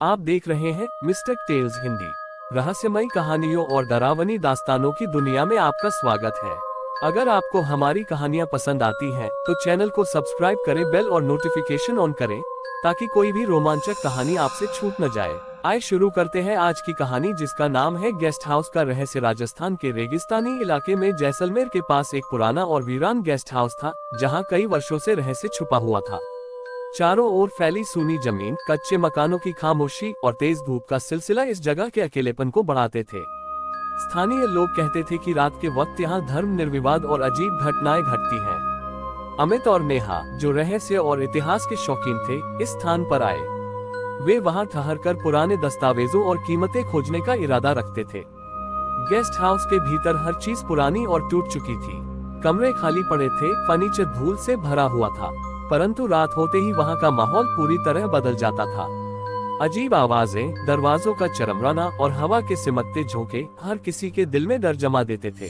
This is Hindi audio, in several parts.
आप देख रहे हैं मिस्टर टेल्स हिंदी। रहस्यमयी कहानियों और डरावनी दास्तानों की दुनिया में आपका स्वागत है। अगर आपको हमारी कहानियां पसंद आती हैं, तो चैनल को सब्सक्राइब करें, बेल और नोटिफिकेशन ऑन करें ताकि कोई भी रोमांचक कहानी आपसे छूट न जाए। आइए शुरू करते हैं आज की कहानी, जिसका नाम है गेस्ट हाउस का रहस्य। राजस्थान के रेगिस्तानी इलाके में जैसलमेर के पास एक पुराना और वीरान गेस्ट हाउस था, जहां कई वर्षों से रहस्य छुपा हुआ था। चारों ओर फैली सूनी जमीन, कच्चे मकानों की खामोशी और तेज धूप का सिलसिला इस जगह के अकेलेपन को बढ़ाते थे। स्थानीय लोग कहते थे कि रात के वक्त यहाँ धर्म निर्विवाद और अजीब घटनाएं घटती हैं। अमित और नेहा, जो रहस्य और इतिहास के शौकीन थे, इस स्थान पर आए। वे वहां ठहरकर पुराने दस्तावेजों और कीमतें खोजने का इरादा रखते थे। गेस्ट हाउस के भीतर हर चीज पुरानी और टूट चुकी थी। कमरे खाली पड़े थे, फर्नीचर धूल से भरा हुआ था, परंतु रात होते ही वहां का माहौल पूरी तरह बदल जाता था। अजीब आवाजें, दरवाजों का चरमराना और हवा के सिमटते झोंके हर किसी के दिल में डर जमा देते थे।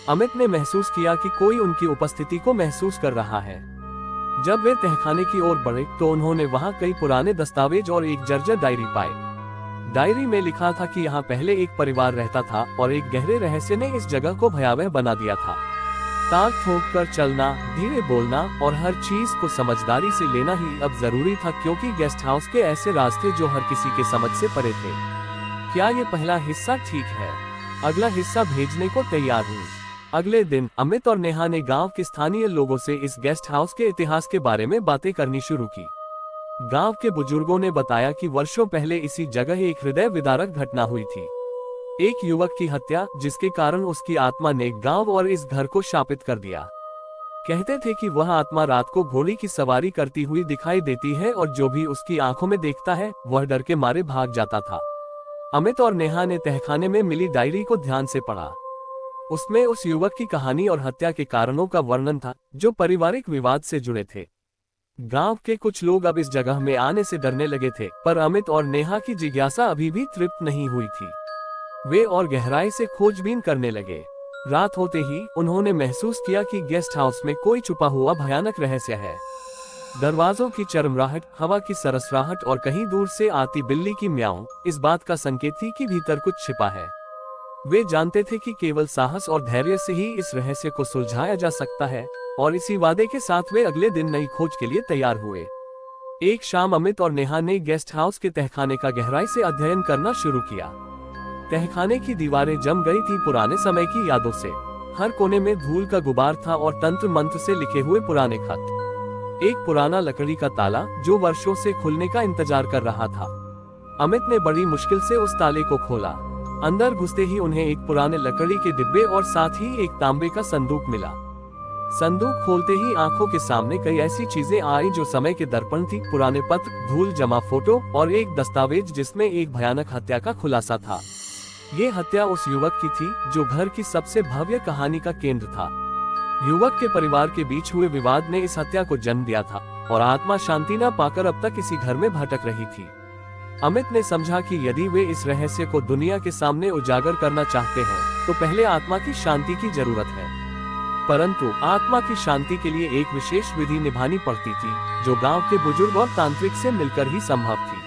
अमित ने महसूस किया कि कोई उनकी उपस्थिति को महसूस कर रहा है। जब वे तहखाने की ओर बढ़े तो उन्होंने वहां कई पुराने दस्तावेज और एक जर्जर डायरी पाए। डायरी में लिखा था कि यहाँ पहले एक परिवार रहता था और एक गहरे रहस्य ने इस जगह को भयावह बना दिया था। ताक ठोक कर चलना, धीरे बोलना और हर चीज को समझदारी से लेना ही अब जरूरी था, क्योंकि गेस्ट हाउस के ऐसे राज थे जो हर किसी के समझ से परे थे। क्या ये पहला हिस्सा ठीक है? अगला हिस्सा भेजने को तैयार हूँ। अगले दिन अमित और नेहा ने गांव के स्थानीय लोगों से इस गेस्ट हाउस के इतिहास के बारे में बातें करनी शुरू की। गांव के बुजुर्गों ने बताया कि वर्षों पहले इसी जगह एक हृदय विदारक घटना हुई थी। एक युवक की हत्या, जिसके कारण उसकी आत्मा ने गांव और इस घर को शापित कर दिया। कहते थे कि वह आत्मा रात को घोड़ी की सवारी करती हुई दिखाई देती है और जो भी उसकी आंखों में देखता है वह डर के मारे भाग जाता था। अमित और नेहा ने तहखाने में मिली डायरी को ध्यान से पढ़ा। उसमें उस युवक की कहानी और हत्या के कारणों का वर्णन था, जो पारिवारिक विवाद से जुड़े थे। गांव के कुछ लोग अब इस जगह में आने से डरने लगे थे, पर अमित और नेहा की जिज्ञासा अभी भी तृप्त नहीं हुई थी। वे और गहराई से खोजबीन करने लगे। रात होते ही उन्होंने महसूस किया कि गेस्ट हाउस में कोई छुपा हुआ भयानक रहस्य है। दरवाजों की चरमराहट, हवा की सरसराहट और कहीं दूर से आती बिल्ली की म्याऊं इस बात का संकेत थी कि भीतर कुछ छिपा है। वे जानते थे कि केवल साहस और धैर्य से ही इस रहस्य को सुलझाया जा सकता है, और इसी वादे के साथ वे अगले दिन नई खोज के लिए तैयार हुए। एक शाम अमित और नेहा ने गेस्ट हाउस के तहखाने का गहराई से अध्ययन करना शुरू किया। तहखाने की दीवारें जम गई थी पुराने समय की यादों से। हर कोने में धूल का गुबार था और तंत्र मंत्र से लिखे हुए पुराने खत। एक पुराना लकड़ी का ताला, जो वर्षों से खुलने का इंतजार कर रहा था। अमित ने बड़ी मुश्किल से उस ताले को खोला। अंदर घुसते ही उन्हें एक पुराने लकड़ी के डिब्बे और साथ ही एक तांबे का संदूक मिला। संदूक खोलते ही आंखों के सामने कई ऐसी चीजें आई जो समय के दर्पण थी। पुराने पत्र, धूल जमा फोटो और एक दस्तावेज जिसमें एक भयानक हत्या का खुलासा था। ये हत्या उस युवक की थी जो घर की सबसे भव्य कहानी का केंद्र था। युवक के परिवार के बीच हुए विवाद ने इस हत्या को जन्म दिया था, और आत्मा शांति न पाकर अब तक इसी घर में भटक रही थी। अमित ने समझा कि यदि वे इस रहस्य को दुनिया के सामने उजागर करना चाहते हैं, तो पहले आत्मा की शांति की जरूरत है। परंतु आत्मा की शांति के लिए एक विशेष विधि निभानी पड़ती थी, जो गांव के बुजुर्ग और तांत्रिक से मिलकर ही संभव थी।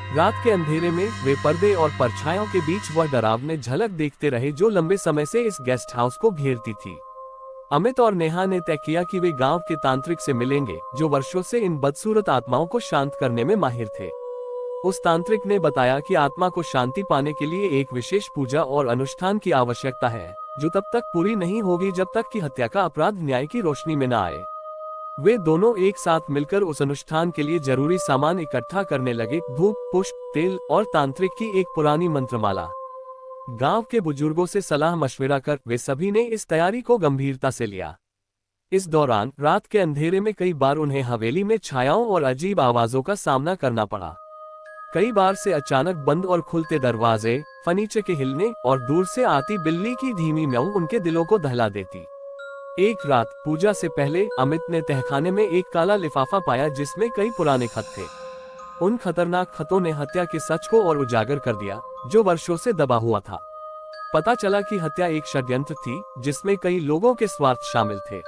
रात के अंधेरे में वे पर्दे और परछाइयों के बीच वह डरावनी झलक देखते रहे जो लंबे समय से इस गेस्ट हाउस को घेरती थी। अमित और नेहा ने तय किया कि वे गांव के तांत्रिक से मिलेंगे, जो वर्षों से इन बदसूरत आत्माओं को शांत करने में माहिर थे। उस तांत्रिक ने बताया कि आत्मा को शांति पाने के लिए एक विशेष पूजा और अनुष्ठान की आवश्यकता है, जो तब तक पूरी नहीं होगी जब तक कि हत्या का अपराध न्याय की रोशनी में न आए। वे दोनों एक साथ मिलकर उस अनुष्ठान के लिए जरूरी सामान इकट्ठा करने लगे। धूप, पुष्प, तेल और तांत्रिक की एक पुरानी मंत्रमाला। गांव के बुजुर्गों से सलाह मशविरा कर वे सभी ने इस तैयारी को गंभीरता से लिया। इस दौरान रात के अंधेरे में कई बार उन्हें हवेली में छायाओं और अजीब आवाजों का सामना करना पड़ा। कई बार से अचानक बंद और खुलते दरवाजे, फर्नीचर के हिलने और दूर से आती बिल्ली की धीमी म्याऊं उनके दिलों को दहला देती। एक रात पूजा से पहले अमित ने तहखाने में एक काला लिफाफा पाया, जिसमें कई पुराने खत थे। उन खतरनाक खतों ने हत्या के सच को और उजागर कर दिया, जो वर्षों से दबा हुआ था। पता चला कि हत्या एक षड्यंत्र थी, जिसमें कई लोगों के स्वार्थ शामिल थे।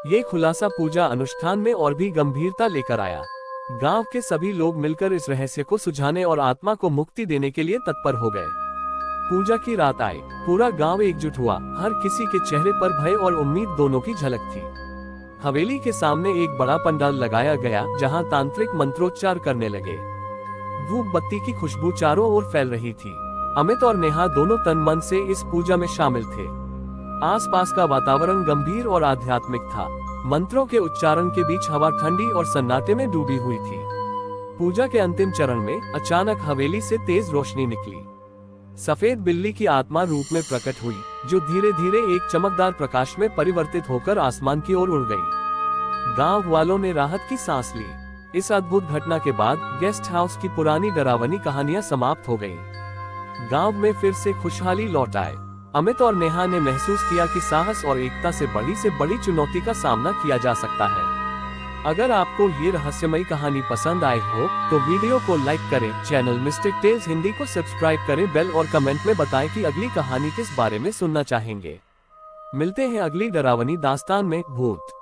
ये खुलासा पूजा अनुष्ठान में और भी गंभीरता लेकर आया। गांव के सभी लोग मिलकर इस रहस्य को सुलझाने और आत्मा को मुक्ति देने के लिए तत्पर हो गए। पूजा की रात आई, पूरा गांव एकजुट हुआ। हर किसी के चेहरे पर भय और उम्मीद दोनों की झलक थी। हवेली के सामने एक बड़ा पंडाल लगाया गया, जहां तांत्रिक मंत्रोच्चार करने लगे। धूप बत्ती की खुशबू चारों ओर फैल रही थी। अमित और नेहा दोनों तन मन से इस पूजा में शामिल थे। आसपास का वातावरण गंभीर और आध्यात्मिक था। मंत्रों के उच्चारण के बीच हवा ठंडी और सन्नाटे में डूबी हुई थी। पूजा के अंतिम चरण में अचानक हवेली से तेज रोशनी निकली। सफेद बिल्ली की आत्मा रूप में प्रकट हुई, जो धीरे धीरे एक चमकदार प्रकाश में परिवर्तित होकर आसमान की ओर उड़ गई। गांव वालों ने राहत की सांस ली। इस अद्भुत घटना के बाद गेस्ट हाउस की पुरानी डरावनी कहानियां समाप्त हो गईं। गांव में फिर से खुशहाली लौट आए। अमित और नेहा ने महसूस किया कि साहस और एकता से बड़ी चुनौती का सामना किया जा सकता है। अगर आपको ये रहस्यमयी कहानी पसंद आई हो तो वीडियो को लाइक करें, चैनल मिस्टिक टेल्स हिंदी को सब्सक्राइब करें, बेल और कमेंट में बताएं कि अगली कहानी किस बारे में सुनना चाहेंगे। मिलते हैं अगली डरावनी दास्तान में, भूत।